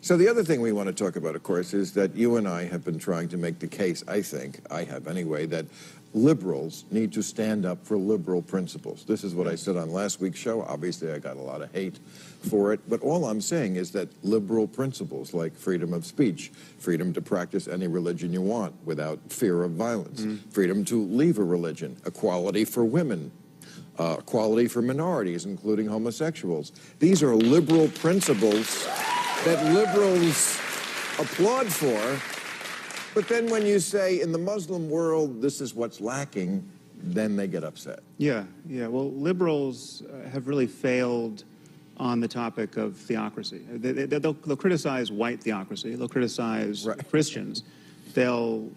So the other thing we want to talk about, of course, is that you and I have been trying to make the case, I think, I have anyway, that liberals need to stand up for liberal principles. This is what I said on last week's show. Obviously, I got a lot of hate for it. But all I'm saying is that liberal principles like freedom of speech, freedom to practice any religion you want without fear of violence, freedom to leave a religion, equality for women, equality for minorities, including homosexuals. These are liberal principles that liberals applaud for. But then when you say, in the Muslim world, this is what's lacking, then they get upset. Yeah. Well, liberals have really failed on the topic of theocracy. They'll criticize white theocracy. They'll criticize Christians. They'll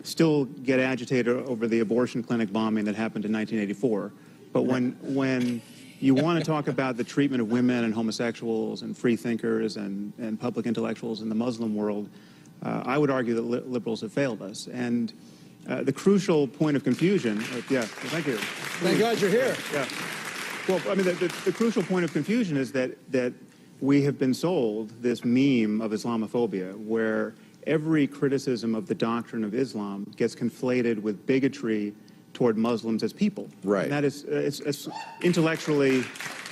still get agitated over the abortion clinic bombing that happened in 1984. But when you want to talk about the treatment of women and homosexuals and free thinkers and public intellectuals in the Muslim world, I would argue that liberals have failed us. And the crucial point of confusion, thank you. Thank God you're here. Yeah. Well, I mean, the crucial point of confusion is that we have been sold this meme of Islamophobia, where every criticism of the doctrine of Islam gets conflated with bigotry toward Muslims as people. Right. And that is it's intellectually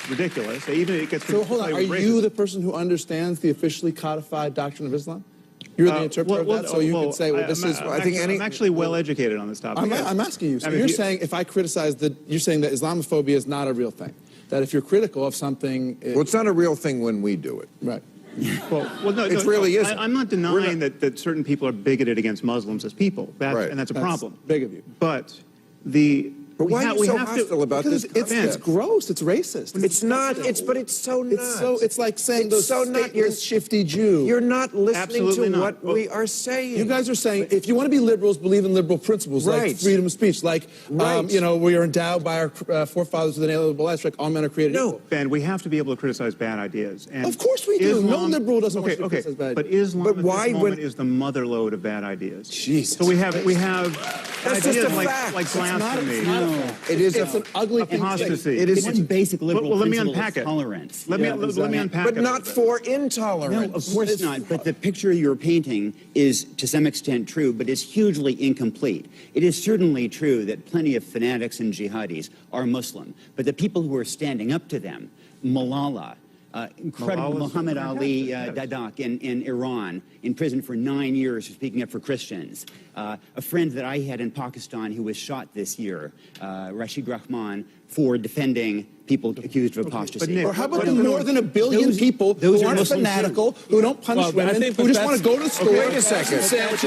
ridiculous. Even it gets So hold on, are you the person who understands the officially codified doctrine of Islam? You're the interpreter of that, so you can say, well, this is... I'm actually well educated on this topic. I'm asking you. So you're saying, if I criticize you're saying that Islamophobia is not a real thing. That if you're critical of something... Well, it's not a real thing when we do it. Right. Well, no, it really isn't. I'm not denying that certain people are bigoted against Muslims as people. And that's a problem. Big of you. But why are you so hostile about this concept? It's gross. It's racist. It's not. But it's so not. It's like saying those stateless, shifty Jew. You're not listening Absolutely to not. what we are saying. You guys are saying if you want to be liberals, believe in liberal principles like freedom of speech, like we are endowed by our forefathers with inalienable rights, like all men are created equal. Ben, we have to be able to criticize bad ideas. And of course we do. No liberal doesn't want to criticize bad ideas. But Islam at this moment is the motherlode of bad ideas. Jesus. So we have That's ideas just a fact. like blasphemy. It is it's an ugly thing. Apostasy. It is one basic liberal let me principle unpack is it. tolerance. Let me unpack it. But not for intolerance. No, of course not. But the picture you're painting is, to some extent, true, but is hugely incomplete. It is certainly true that plenty of fanatics and jihadis are Muslim, but the people who are standing up to them, Malala, incredible Muhammad Ali Dadak in Iran, in prison for 9 years for speaking up for Christians. A friend that I had in Pakistan who was shot this year, Rashid Rahman, for defending people accused of apostasy. Or how about the more than 1 billion people who aren't fanatical, who don't punish women, who just want to go to the store, wait a second.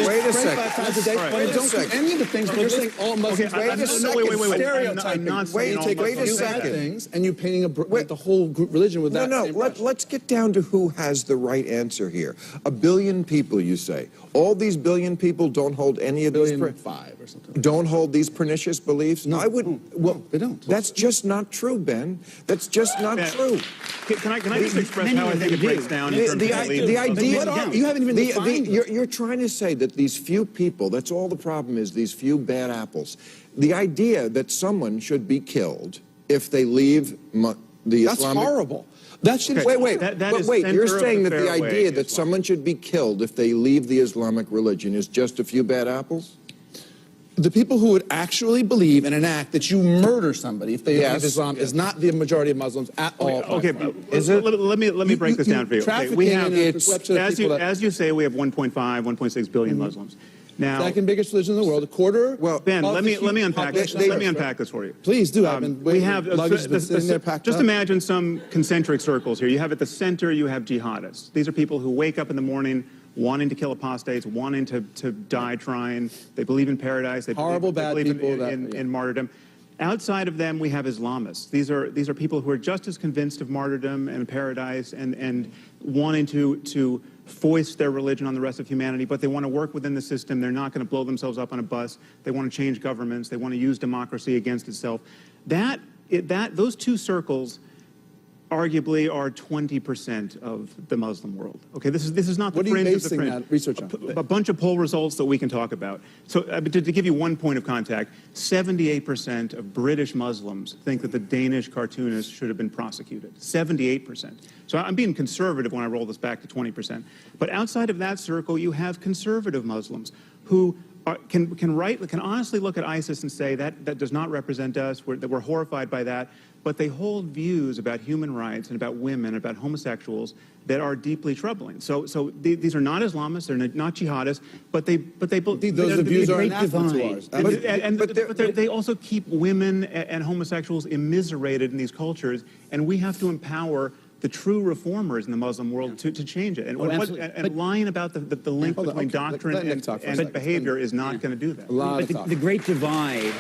Wait a second. 5 times a day, and don't do any of the things that you're saying all Muslims wait a second. stereotyping. Wait a second. Things, and you're painting the whole religion with that same brush. Let's get down to who has the right answer here. 1 billion people, you say. All these billion people don't hold any of these... 5 or something. Don't hold these pernicious beliefs? No, I wouldn't. Well, they don't. That's just not true, Ben. That's just not true. Can I just express how I think it breaks down in terms of beliefs? The idea... You haven't even defined You're trying to say that these few people, that's all the problem is, these few bad apples. The idea that someone should be killed if they leave the Islamic... That's horrible. That should... Wait, you're saying that the idea that someone should be killed if they leave the Islamic religion is just a few bad apples? The people who would actually believe and enact that you murder somebody if they leave Islam is not the majority of Muslims at all. Okay, let me break this down for you. Okay, we have, as you say, we have 1.5, 1.6 billion Muslims. Now, second biggest religion in the world, a quarter. Well, Ben, let me unpack this. Let me unpack this for you. Please do. We have just imagine some concentric circles here. You have at the center, you have jihadists. These are people who wake up in the morning wanting to kill apostates, wanting to die trying. They believe in paradise. They believe in martyrdom. Outside of them, we have Islamists. These are people who are just as convinced of martyrdom and paradise and wanting to foist their religion on the rest of humanity, but they want to work within the system. They're not going to blow themselves up on a bus. They want to change governments. They want to use democracy against itself. Those two circles arguably are 20% of the Muslim world. Okay, this is not the What are you fringe of the basing fringe. that research on? A bunch of poll results that we can talk about. So to give you one point of contact, 78% of British Muslims think that the Danish cartoonist should have been prosecuted. 78%. So I'm being conservative when I roll this back to 20%. But outside of that circle, you have conservative Muslims who can honestly look at ISIS and say that does not represent us, that we're horrified by that, but they hold views about human rights and about women, about homosexuals that are deeply troubling. So these are not Islamists, they're not jihadists, but those views are anathema to ours. But they also keep women and homosexuals immiserated in these cultures, and we have to empower the true reformers in the Muslim world to change it. And lying about the link between doctrine and behavior is not going to do that. But the Great Divide...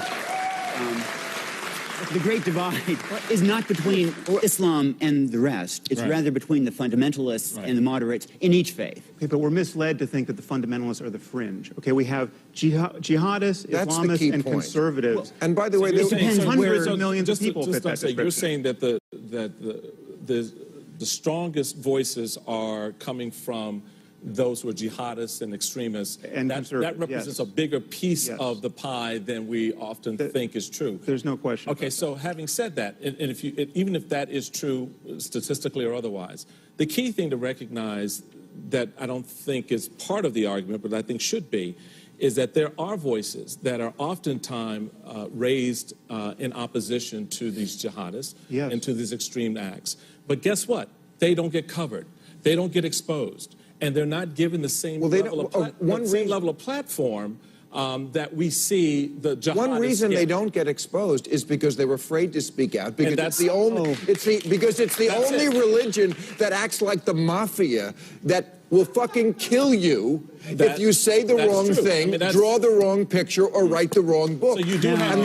the Great Divide is not between Islam and the rest. It's rather between the fundamentalists and the moderates in each faith. Okay, but we're misled to think that the fundamentalists are the fringe. Okay, we have jihadists, Islamists, and conservatives. Well, and by the way, it depends hundreds of millions of people fit that description. You're saying that the strongest voices are coming from those who are jihadists and extremists, and that represents a bigger piece of the pie than we often think is true. There's no question. Okay, so having said that, and even if that is true statistically or otherwise, the key thing to recognize that I don't think is part of the argument, but I think should be, is that there are voices that are oftentimes raised in opposition to these jihadists and to these extreme acts. But guess what? They don't get covered. They don't get exposed. And they're not given the same level of platform that we see the jihadists. One reason they don't get exposed is because they're afraid to speak out, because it's the only religion that acts like the mafia, that will fucking kill you if you say the wrong thing, draw the wrong picture, or write the wrong book. So you do have,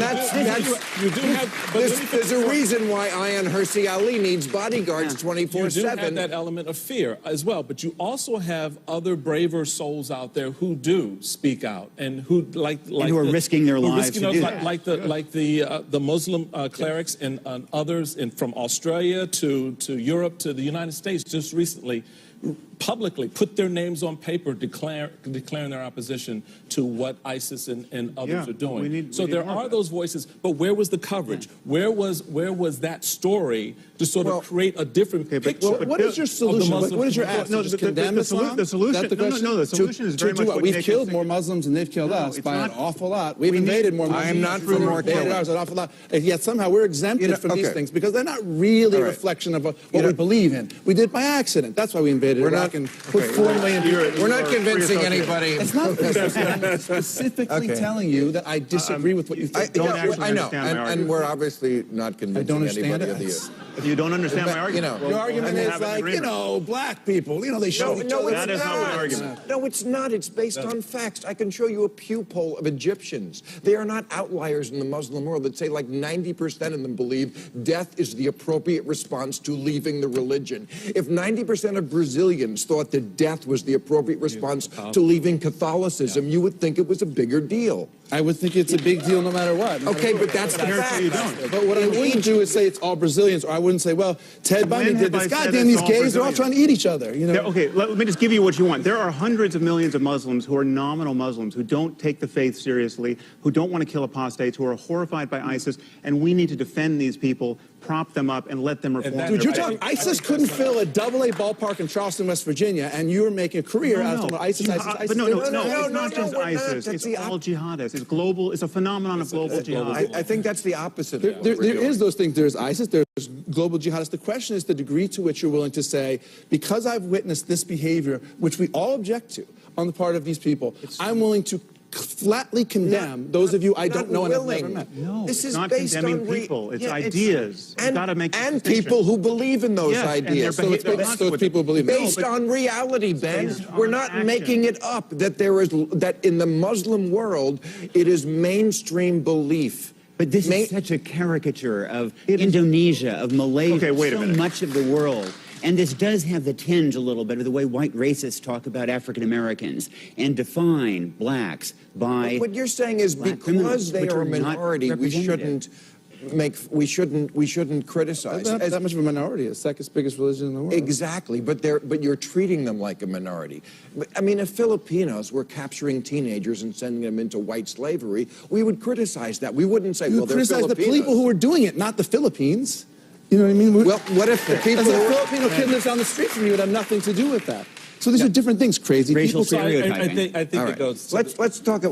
there's a reason why Ayaan Hirsi Ali needs bodyguards 24/7. You do have that element of fear as well, but you also have other braver souls out there who do speak out and who who are risking their lives, like the Muslim clerics and others from Australia to Europe to the United States just recently publicly put their names on paper declaring their opposition to what ISIS and others are doing. So there are those voices, but where was the coverage? Where was that story to sort of create a different picture? Well, what is your solution? What is your ask? No, just condemn Islam? The solution, the solution is very much what we've killed more Muslims than they've killed us by an awful lot. We've invaded more Muslims. I am not for more killing. An awful lot. And yet somehow we're exempted from these things because they're not really a reflection of what we believe in. We did by accident. That's why we invaded Iraq and put 4 million people. We're not convincing anybody. It's not I'm specifically telling you that I disagree with what you think. I know, and we're obviously not convincing anybody of you. If you don't understand my argument, your argument is like, black people, they show each other. That is not my argument. No, it's not. It's based on facts. I can show you a Pew poll of Egyptians. They are not outliers in the Muslim world that say like 90% of them believe death is the appropriate response to leaving the religion. If 90% of Brazilians thought that death was the appropriate response to leaving Catholicism, you would think it was a bigger deal. I would think it's a big deal no matter what. Okay, but that's the fact. You don't. But what I wouldn't do is say it's all Brazilians, or I wouldn't say, well, Ted Bundy did this. Goddamn, these gays are all trying to eat each other. Okay, let me just give you what you want. There are hundreds of millions of Muslims who are nominal Muslims, who don't take the faith seriously, who don't want to kill apostates, who are horrified by ISIS, and we need to defend these people, prop them up, and let them reform. Dude, you're talking ISIS couldn't fill a AA ballpark in Charleston, West Virginia, and you were making a career out of ISIS. But no, it's not just ISIS. It's all jihadists. It's global. It's a phenomenon of global jihad. I think that's the opposite. There is those things. There's ISIS. There's global jihadists. The question is the degree to which you're willing to say, because I've witnessed this behavior, which we all object to on the part of these people, I'm willing to flatly condemn those of you I don't know and have never met. No, this is not based condemning on people. It's ideas. And people who believe in those ideas. So it's based those people believe based on reality, Ben. We're not making it up. That in the Muslim world, it is mainstream belief. But this is such a caricature of Indonesia, of Malaysia, so much of the world. And this does have the tinge a little bit of the way white racists talk about African Americans and define blacks by... What you're saying is because they are a minority, we shouldn't criticize. Not that much of a minority, the second biggest religion in the world. Exactly, but you're treating them like a minority. I mean, if Filipinos were capturing teenagers and sending them into white slavery, we would criticize that. We wouldn't say, well, they're criticize Filipinos. the people who were doing it, not the Philippines. You know what I mean? Well, what if the people As a who were... Filipino kid lives down the street from you, it had nothing to do with that. So these are different things, crazy Racial people. stereotyping. I think All it right. goes... Let's talk...